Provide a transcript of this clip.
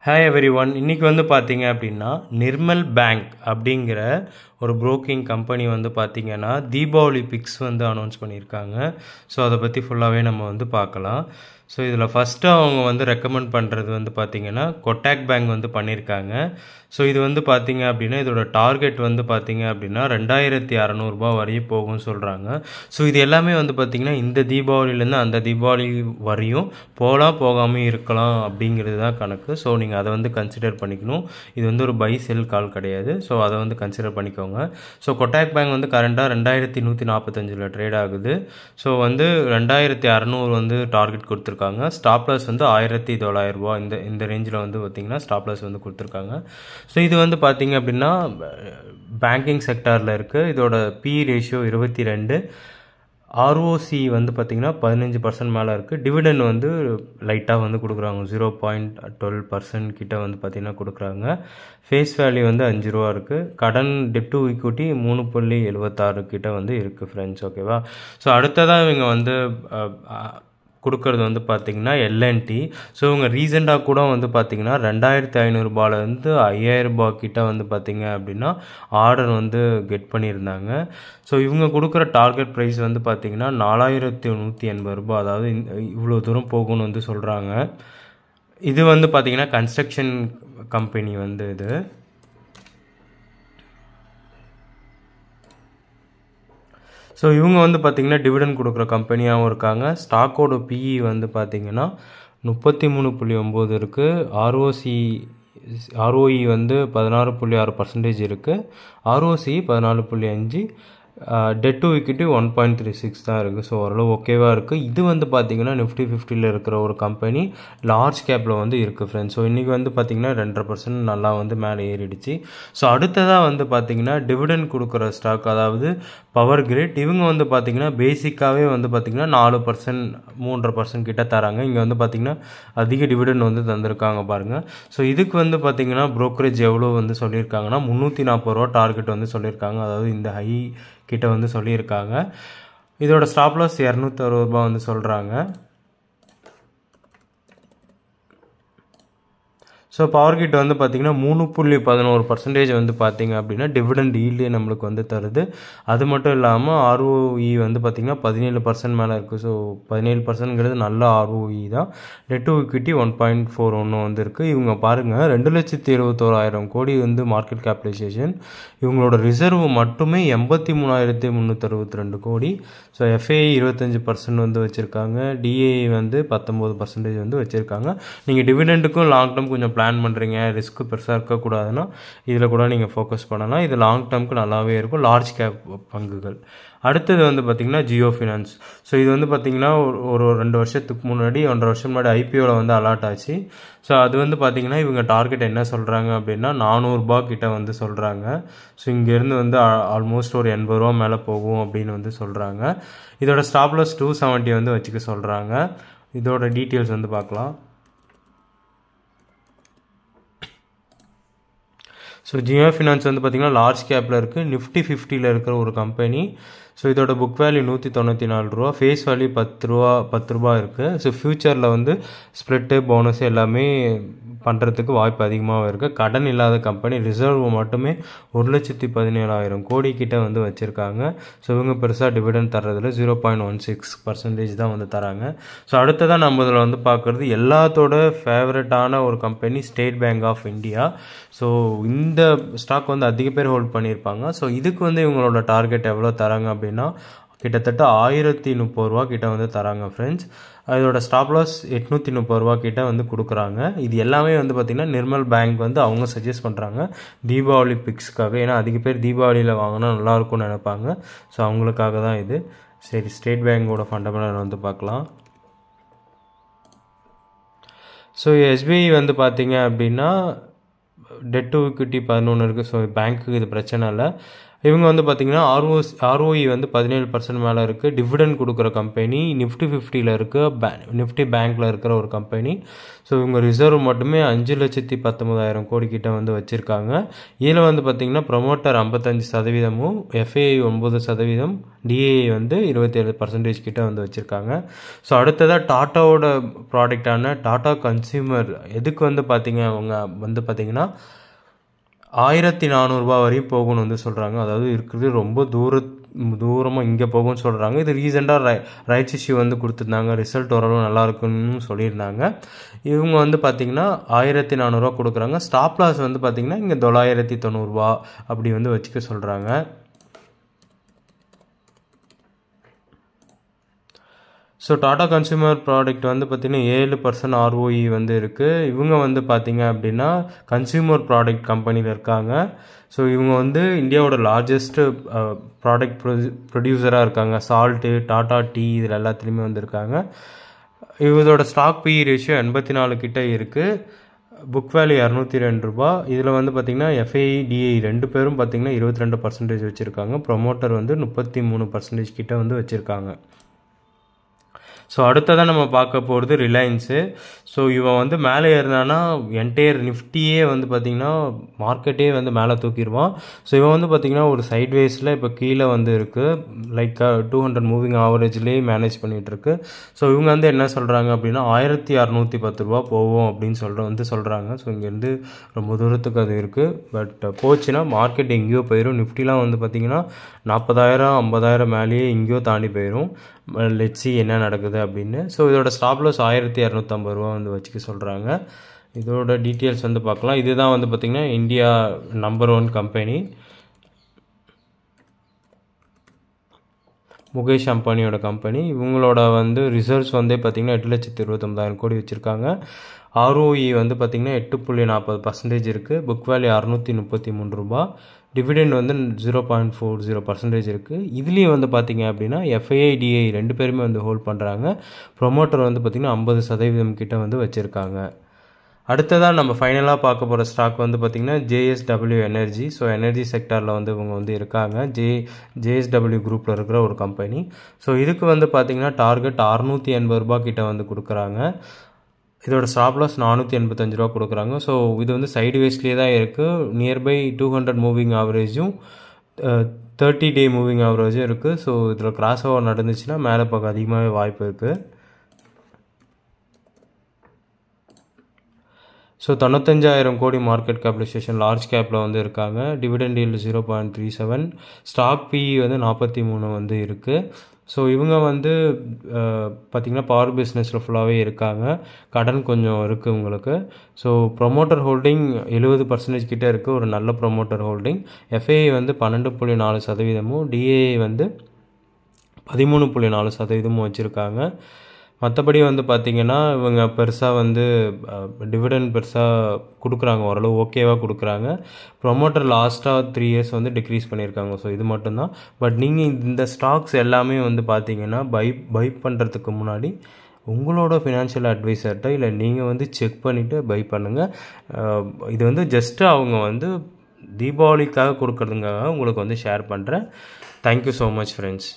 Hi everyone. இன்றைக்கி வந்து பார்த்தீங்க அப்படின்னா நிர்மல் பேங்க் அப்படிங்கிற ஒரு ப்ரோக்கிங் கம்பெனி வந்து பார்த்திங்கன்னா தீபாவளி பிக்ஸ் வந்து அனௌன்ஸ் பண்ணியிருக்காங்க. ஸோ அதை பற்றி ஃபுல்லாகவே நம்ம வந்து பார்க்கலாம். ஸோ இதில் ஃபஸ்ட்டு அவங்க வந்து ரெக்கமெண்ட் பண்ணுறது வந்து பார்த்திங்கன்னா கொட்டாக் பேங்க் வந்து பண்ணியிருக்காங்க. ஸோ இது வந்து பார்த்திங்க அப்படின்னா இதோட டார்கெட் வந்து பார்த்திங்க அப்படின்னா 2600 வரையும் போகும்னு சொல்கிறாங்க. ஸோ இது எல்லாமே வந்து பார்த்திங்கன்னா இந்த தீபாவளியிலேருந்து அந்த தீபாவளி வரையும் போகலாம் போகாமல் இருக்கலாம் அப்படிங்கிறது தான் கணக்கு. ஸோ நீங்கள் அதை வந்து கன்சிடர் பண்ணிக்கணும். இது வந்து ஒரு பை செல் கால் கிடையாது. ஸோ அதை வந்து கன்சிடர் பண்ணிக்கோங்க. ஸோ கொட்டாக் பேங்க் வந்து கரண்டாக 2145 ட்ரேட் ஆகுது. ஸோ வந்து 2600 வந்து டார்கெட் கொடுத்துருக்காங்க. ஸ்டாப் லாஸ் வந்து 1900 இந்த ரேஞ்சில் வந்து பார்த்திங்கன்னா ஸ்டாப் லாஸ் வந்து கொடுத்துருக்காங்க. ஸோ இது வந்து பார்த்திங்க அப்படின்னா பேங்கிங் செக்டாரில் இருக்குது. இதோட பி ரேஷியோ 22. ஆர்ஓசி வந்து பார்த்திங்கன்னா 15% மேலே இருக்குது. டிவிடெண்ட் வந்து லைட்டாக வந்து கொடுக்குறாங்க. 0.12% கிட்ட வந்து பார்த்திங்கன்னா கொடுக்குறாங்க. ஃபேஸ் வேல்யூ வந்து 5 ரூபா இருக்குது. கடன் டெட் டு ஈக்விட்டி 3.76 கிட்ட வந்து இருக்குது ஃப்ரெண்ட்ஸ். ஓகேவா? ஸோ அடுத்ததாக இவங்க வந்து கொடுக்கறது வந்து பார்த்திங்கன்னா எல்என்டி. ஸோ இவங்க ரீசெண்டாக கூட வந்து பார்த்திங்கன்னா 2500 5000 கிட்ட வந்து பார்த்திங்க அப்படின்னா ஆர்டர் வந்து கெட் பண்ணியிருந்தாங்க. ஸோ இவங்க கொடுக்குற டார்கெட் ப்ரைஸ் வந்து பார்த்திங்கன்னா 4180 அதாவது இவ்வளோ தூரம் போகும்னு வந்து சொல்கிறாங்க. இது வந்து பார்த்திங்கன்னா கன்ஸ்ட்ரக்ஷன் கம்பெனி வந்து இது. ஸோ இவங்க வந்து பார்த்திங்கன்னா டிவிடெண்ட் கொடுக்குற கம்பெனியாகவும் இருக்காங்க. ஸ்டாக்கோட பிஇ வந்து பார்த்திங்கன்னா 33.9 இருக்குது. ஆர்ஓஇ வந்து 16.6% இருக்குது. ஆர்ஓசி 14.5. டெட் டு ஈக்விட்டி 1.36 தான் இருக்குது. ஸோ ஓரளவு ஓகேவாக இருக்குது. இது வந்து பார்த்திங்கன்னா நிஃப்டி 50 இருக்கிற ஒரு கம்பெனி லார்ஜ் கேப்பில் வந்து இருக்குது ஃப்ரெண்ட்ஸ். ஸோ இன்றைக்கி வந்து பார்த்திங்கன்னா 2.5% நல்லா வந்து மேலே ஏறிடுச்சு. ஸோ அடுத்ததாக வந்து பார்த்திங்கன்னா டிவிடெண்ட் கொடுக்குற ஸ்டாக், அதாவது பவர் கிரிட். இவங்க வந்து பார்த்திங்கன்னா பேசிக்காகவே வந்து பார்த்திங்கன்னா 4% 3.5% கிட்ட தராங்க. இங்கே வந்து பார்த்திங்கன்னா அதிக டிவிடெண்ட் வந்து தந்திருக்காங்க பாருங்கள். ஸோ இதுக்கு வந்து பார்த்திங்கன்னா ப்ரோக்கரேஜ் எவ்வளோ வந்து சொல்லியிருக்காங்கன்னா 340 ரூபா டார்கெட் வந்து சொல்லியிருக்காங்க. அதாவது இந்த ஹை கிட்ட வந்து சொல்லியிருக்காங்க. இதோட ஸ்டாப் லாஸ் 260 வந்து சொல்கிறாங்க. ஸோ பவர் கிட் வந்து பார்த்திங்கன்னா 3.11% வந்து பார்த்திங்க அப்படின்னா டிவிடெண்ட் ஈல்டே நம்மளுக்கு வந்து தருது. அது மட்டும் இல்லாமல் ஆர்ஓஇ வந்து பார்த்திங்கன்னா 17% மேலே இருக்குது. ஸோ 17%ங்கிறது நல்ல ஆர்ஓஇ தான். டெட் டு ஈக்விட்டி 1.41 வந்து இருக்குது. இவங்க பாருங்கள் 2,71,000 கோடி வந்து மார்க்கெட் கேபிடலைசேஷன். இவங்களோட ரிசர்வ் மட்டுமே 83,362 கோடி. ஸோ எஃப்ஏஐ 25% வந்து வச்சுருக்காங்க. டிஏஐ வந்து 19% வந்து வச்சுருக்காங்க. நீங்கள் டிவிடெண்டுக்கும் லாங் டேர்ம் கொஞ்சம் பிளான் பண்ணுறீங்க, ரிஸ்க்கு பெருசாக இருக்கக்கூடாதுன்னா இதில் கூட நீங்கள் ஃபோக்கஸ் பண்ணலாம். இது லாங் டேர்முக்கு நல்லாவே இருக்கும். லார்ஜ் கேப் பங்குகள். அடுத்தது வந்து பார்த்திங்கன்னா ஜியோ ஃபினான்ஸ். ஸோ இது வந்து பார்த்திங்கன்னா ஒரு 2 வருஷத்துக்கு முன்னாடி 1.5 வருஷம் முன்னாடி ஐபிஓவில் வந்து அலாட் ஆச்சு. ஸோ அது வந்து பார்த்திங்கன்னா இவங்க டார்கெட் என்ன சொல்கிறாங்க அப்படின்னா 400 கிட்ட வந்து சொல்கிறாங்க. ஸோ இங்கேருந்து வந்து ஆல்மோஸ்ட் ஒரு 80 ரூபா மேலே போகும் அப்படின்னு வந்து சொல்கிறாங்க. இதோட ஸ்டாப் லாஸ் 270 வந்து வச்சுக்க சொல்கிறாங்க. இதோட டீட்டெயில்ஸ் வந்து பார்க்கலாம். ஸோ ஜியோ ஃபினான்ஸ் வந்து பார்த்திங்கன்னா லார்ஜ் கேப்பில் இருக்குது. நிஃப்டி 50 இருக்கிற ஒரு கம்பெனி. ஸோ இதோட புக் வேல்யூ 194 ரூபா. ஃபேஸ் வேல்யூ 10 ரூபா இருக்குது. ஸோ ஃப்யூச்சரில் வந்து ஸ்ப்ரெட்டு போனஸ் எல்லாமே பண்ணுறதுக்கு வாய்ப்பு அதிகமாக இருக்குது. கடன் இல்லாத கம்பெனி. ரிசர்வ் மட்டுமே 1,17,000 கோடி கிட்ட வந்து வச்சுருக்காங்க. ஸோ இவங்க பெருசாக டிவிடெண்ட் தர்றதில் 0.16% தான் வந்து தராங்க. ஸோ அடுத்ததான் நம்ம இதில் வந்து பார்க்குறது எல்லாத்தோட ஃபேவரட்டான ஒரு company State Bank of India. So இந்த ஸ்டாக் வந்து அதிக பேர் ஹோல்ட் பண்ணியிருப்பாங்க. ஸோ இதுக்கு வந்து இவங்களோட டார்கெட் எவ்வளோ தராங்க அப்படின்னா கிட்டத்தட்ட 1030 ரூபா கிட்ட வந்து தராங்க ஃப்ரெண்ட்ஸ். அதோட ஸ்டாப் லாஸ் 830 ரூபா கிட்ட வந்து கொடுக்குறாங்க. இது எல்லாமே வந்து பார்த்திங்கன்னா நிர்மல் பேங்க் வந்து அவங்க சஜஸ்ட் பண்ணுறாங்க தீபாவளி பிக்ஸ்க்காக. ஏன்னா அதிக பேர் தீபாவளியில் வாங்கினா நல்லாயிருக்கும்னு நினைப்பாங்க. ஸோ அவங்களுக்காக தான் இது. சரி, ஸ்டேட் பேங்கோட ஃபண்டமெண்டல் வந்து பார்க்கலாம். ஸோ எஸ்பிஐ வந்து பார்த்திங்க அப்படின்னா டெட் டு ஈக்விட்டி 11 இருக்குது. ஸோ பேங்க்குக்கு இது பிரச்சனை இல்லை. இவங்க வந்து பார்த்திங்கன்னா ROE வந்து 17% மேலே இருக்குது. டிவிடெண்ட் கொடுக்குற கம்பெனி, நிஃப்டி 50ல் இருக்குது, நிஃப்டி பேங்க்கில் இருக்கிற ஒரு கம்பெனி. ஸோ இவங்க ரிசர்வ் மட்டுமே 5,19,000 கோடி கிட்ட வந்து வச்சுருக்காங்க. இதில் வந்து பார்த்திங்கன்னா ப்ரொமோட்டர் 55%, FAI 9%, DAI வந்து 27% கிட்ட வந்து வச்சுருக்காங்க. ஸோ அடுத்ததாக டாட்டாவோட ப்ராடக்டான டாடா கன்சியூமர் எதுக்கு வந்து பார்த்திங்க அவங்க வந்து பார்த்திங்கன்னா 1,400 ரூபா வரையும் போகணும்னு வந்து சொல்கிறாங்க. அதாவது இருக்கிறது ரொம்ப தூரமாக இங்கே போகும்னு சொல்கிறாங்க. இது ரீசெண்டாக ரைட்ஸ் இஷ்யூ வந்து கொடுத்துருந்தாங்க. ரிசல்ட் ஓரளவு நல்லா இருக்குன்னு சொல்லியிருந்தாங்க. இவங்க வந்து பார்த்திங்கன்னா 1,400 ரூபா கொடுக்குறாங்க. ஸ்டாப் லாஸ் வந்து பார்த்திங்கன்னா இங்கே 990 ரூபா அப்படி வந்து வச்சுக்க சொல்கிறாங்க. ஸோ டாடா கன்சியூமர் ப்ராடக்ட் வந்து பார்த்திங்கன்னா 7% ROE வந்து இருக்குது. இவங்க வந்து பார்த்திங்க அப்படின்னா கன்சியூமர் ப்ராடக்ட் கம்பெனியில் இருக்காங்க. ஸோ இவங்க வந்து இந்தியாவோட லார்ஜஸ்ட்டு ப்ராடக்ட் ப்ரொடியூசராக இருக்காங்க. சால்ட்டு, டாடா டீ இதில் எல்லாத்துலேயுமே வந்துருக்காங்க. இவங்களோட ஸ்டாக் PE ரேஷியோ 84 கிட்ட இருக்குது. புக் வேல்யூ 202 ரூபா. இதில் வந்து பார்த்திங்கன்னா FAI, DAI 2 பேரும் பார்த்திங்கன்னா 22% வச்சுருக்காங்க. ப்ரொமோட்டர் வந்து 33% கிட்ட வந்து வச்சுருக்காங்க. ஸோ அடுத்ததான் நம்ம பார்க்க போகிறது ரிலையன்ஸு. ஸோ இவன் வந்து மேலே ஏறினான்னா என்டையர் நிஃப்டியே வந்து பார்த்திங்கன்னா மார்க்கெட்டே வந்து மேலே தூக்கிடுவான். ஸோ இவன் வந்து பார்த்திங்கன்னா ஒரு சைட்வேஸில் இப்போ கீழே வந்து இருக்குது. லைக் 200 மூவிங் ஆவரேஜ்லேயே மேனேஜ் பண்ணிகிட்ருக்கு. ஸோ இவங்க வந்து என்ன சொல்கிறாங்க அப்படின்னா 1,610 ரூபா போவோம் அப்படின்னு சொல்கிறாங்க. ஸோ இங்கேருந்து ரொம்ப தூரத்துக்கு அது இருக்குது. பட் போச்சுன்னா மார்க்கெட் எங்கேயோ போயிடும். நிஃப்டிலாம் வந்து பார்த்திங்கன்னா 40,000 50,000 மேலேயே எங்கேயோ தாண்டி போயிடும். லெட்ஸி என்ன நடக்குது அப்படின்னு. ஸோ இதோட ஸ்டாப் லாஸ் 1,250 ரூபா வந்து வச்சுக்க சொல்கிறாங்க. இதோட டீட்டெயில்ஸ் வந்து பார்க்கலாம். இதுதான் வந்து பார்த்திங்கன்னா இந்தியா நம்பர் 1 கம்பெனி, முகேஷ் அம்பானியோட கம்பெனி. இவங்களோட வந்து ரிசர்வ்ஸ் வந்து பார்த்திங்கன்னா 8,29,000 கோடி வச்சுருக்காங்க. ROE வந்து பார்த்திங்கன்னா 8.40% இருக்குது. புக் வேல்யூ 633 ரூபா. டிவிடெண்ட் வந்து 0.40% இருக்குது. இதுலேயும் வந்து பார்த்திங்க அப்படின்னா FAI, DAI 2 பேருமே வந்து ஹோல்ட் பண்ணுறாங்க. ப்ரொமோட்டர் வந்து பார்த்திங்கன்னா 50% கிட்ட வந்து வச்சுருக்காங்க. அடுத்ததாக நம்ம ஃபைனலாக பார்க்க போகிற ஸ்டாக் வந்து பார்த்திங்கன்னா JSW எனர்ஜி. ஸோ எனர்ஜி செக்டாரில் வந்து இவங்க வந்து இருக்காங்க. JSW குரூப்பில் இருக்கிற ஒரு கம்பெனி. ஸோ இதுக்கு வந்து பார்த்திங்கன்னா டார்கெட் 680 ரூபா கிட்ட வந்து கொடுக்குறாங்க. இதோட ஸ்டாப் லாஸ் 485 ரூபா கொடுக்குறாங்க. ஸோ இது வந்து சைடு வேஸ்ட்லேயே தான் இருக்குது. நியர்பை 200 மூவிங் ஆவரேஜும் 30 டே மூவிங் ஆவரேஜும் இருக்குது. ஸோ இதில் கிராஸ் ஓவர் நடந்துச்சுன்னா மேலே பார்க்க அதிகமாகவே வாய்ப்பு இருக்குது. ஸோ 95,000 கோடி மார்க்கெட் கேபிடலைசேஷன் லார்ஜ் கேப்பில் வந்து இருக்காங்க. Dividend yield 0.37. ஸ்டாக் PE வந்து 43 வந்து இருக்குது. ஸோ இவங்க வந்து பார்த்திங்கன்னா பவர் பிஸ்னஸில் ஃபுல்லாகவே இருக்காங்க. கடன் கொஞ்சம் இருக்குது உங்களுக்கு. ஸோ ப்ரொமோட்டர் ஹோல்டிங் 70% கிட்டே இருக்குது. ஒரு நல்ல ப்ரொமோட்டர் ஹோல்டிங். FAI வந்து 12.4%, DAI வந்து 13.4% வச்சுருக்காங்க. மற்றபடி வந்து பார்த்திங்கன்னா இவங்க பெருசாக வந்து டிவிடெண்ட் பெருசாக கொடுக்குறாங்க, ஓரளவு ஓகேவாக கொடுக்குறாங்க. ப்ரொமோட்டர் லாஸ்ட்டாக 3 இயர்ஸ் வந்து டிக்ரீஸ் பண்ணியிருக்காங்க. ஸோ இது மட்டும்தான். பட் நீங்கள் இந்த ஸ்டாக்ஸ் எல்லாமே வந்து பார்த்திங்கன்னா பை பண்ணுறதுக்கு முன்னாடி உங்களோட ஃபினான்ஷியல் அட்வைசர்கிட்ட இல்லை நீங்கள் வந்து செக் பண்ணிவிட்டு பை பண்ணுங்கள். இது வந்து ஜஸ்ட்டு அவங்க வந்து தீபாவளிக்காக கொடுக்குறதுக்காக உங்களுக்கு வந்து ஷேர் பண்ணுறேன். Thank you so much friends.